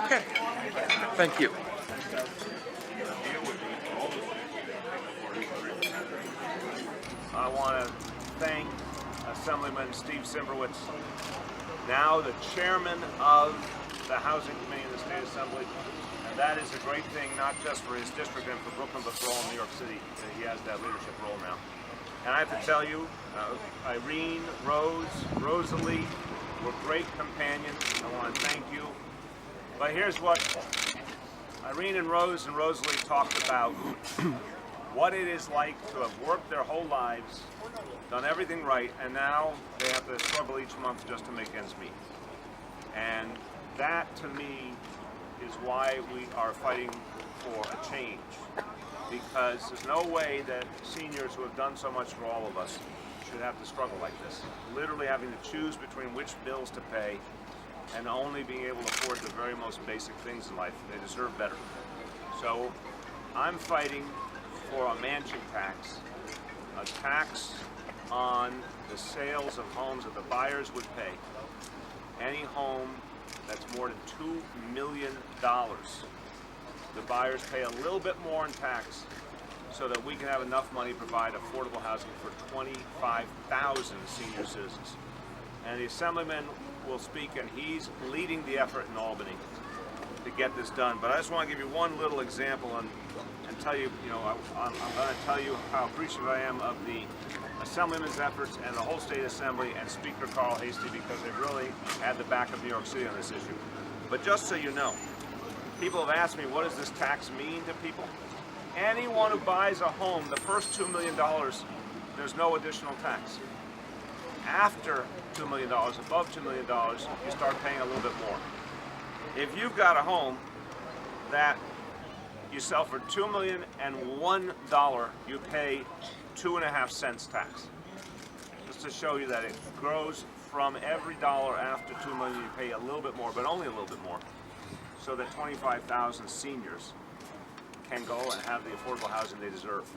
Okay, thank you. I want to thank Assemblyman Steve Simbrowitz, now the chairman of the Housing Committee in the State Assembly. And that is a great thing, not just for his district and for Brooklyn, but for all New York City, that he has that leadership role now. And I have to tell you, Irene, Rose, Rosalie were great companions. I want to thank you. But here's what Irene and Rose and Rosalie talked about. What it is like to have worked their whole lives, done everything right, and now they have to struggle each month just to make ends meet. And that, to me, is why we are fighting for a change. Because there's no way that seniors who have done so much for all of us should have to struggle like this. Literally having to choose between which bills to pay and only being able to afford the very most basic things in life. They deserve better. So I'm fighting for a mansion tax, a tax on the sales of homes that the buyers would pay. Any home that's more than $2 million, the buyers pay a little bit more in tax so that we can have enough money to provide affordable housing for 25,000 senior citizens. And the Assemblyman will speak, and he's leading the effort in Albany to get this done. But I just want to give you one little example and tell you, I'm going to tell you how appreciative I am of the Assemblyman's efforts and the whole State Assembly and Speaker Carl Hastie, because they really had the back of New York City on this issue. But just so you know, people have asked me, what does this tax mean to people? Anyone who buys a home, the first $2 million, there's no additional tax. After $2 million, above $2 million, you start paying a little bit more. If you've got a home that you sell for $2,001,000, you pay 2.5 cents tax. Just to show you that it grows from every dollar after $2 million, you pay a little bit more, but only a little bit more, so that 25,000 seniors can go and have the affordable housing they deserve.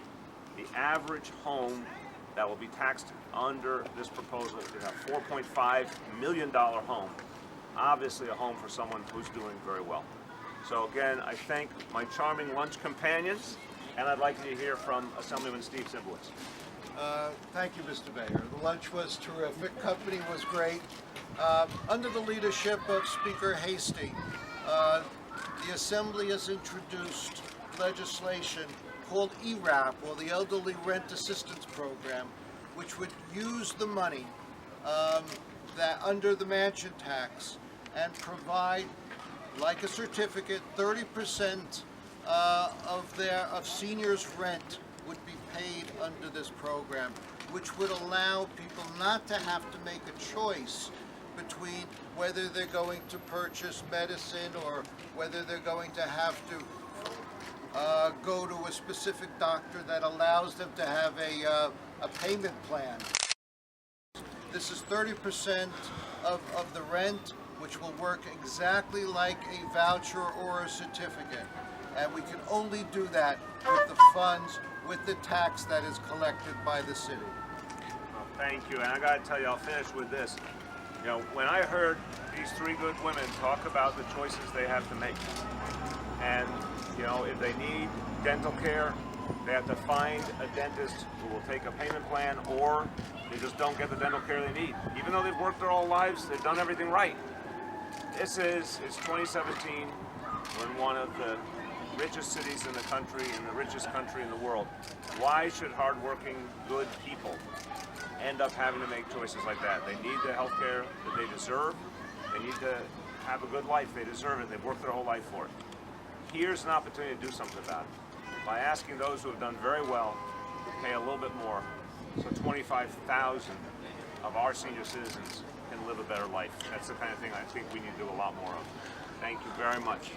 The average home that will be taxed under this proposal is a $4.5 million home. Obviously a home for someone who's doing very well. So again, I thank my charming lunch companions, and I'd like to hear from Assemblyman Steve Simbrowitz. Thank you, Mr. Mayor. The lunch was terrific. Company was great. Under the leadership of Speaker Hastie, the Assembly has introduced legislation called ERAP, or the Elderly Rent Assistance Program, which would use the money that under the mansion tax and provide, like a certificate, 30% of seniors' rent would be paid under this program, which would allow people not to have to make a choice between whether they're going to purchase medicine or whether they're going to have to go to a specific doctor that allows them to have a payment plan. This is 30% of the rent, which will work exactly like a voucher or a certificate. And we can only do that with the funds, with the tax that is collected by the city. Well, thank you, and I got to tell you, I'll finish with this. When I heard these three good women talk about the choices they have to make, and if they need dental care, they have to find a dentist who will take a payment plan, or they just don't get the dental care they need. Even though they've worked their whole lives, they've done everything right. It's 2017. We're in one of the richest cities in the country, and the richest country in the world. Why should hardworking, good people end up having to make choices like that? They need the health care that they deserve. They need to have a good life. They deserve it. They've worked their whole life for it. Here's an opportunity to do something about it by asking those who have done very well to pay a little bit more, so 25,000 of our senior citizens can live a better life. That's the kind of thing I think we need to do a lot more of. Thank you very much.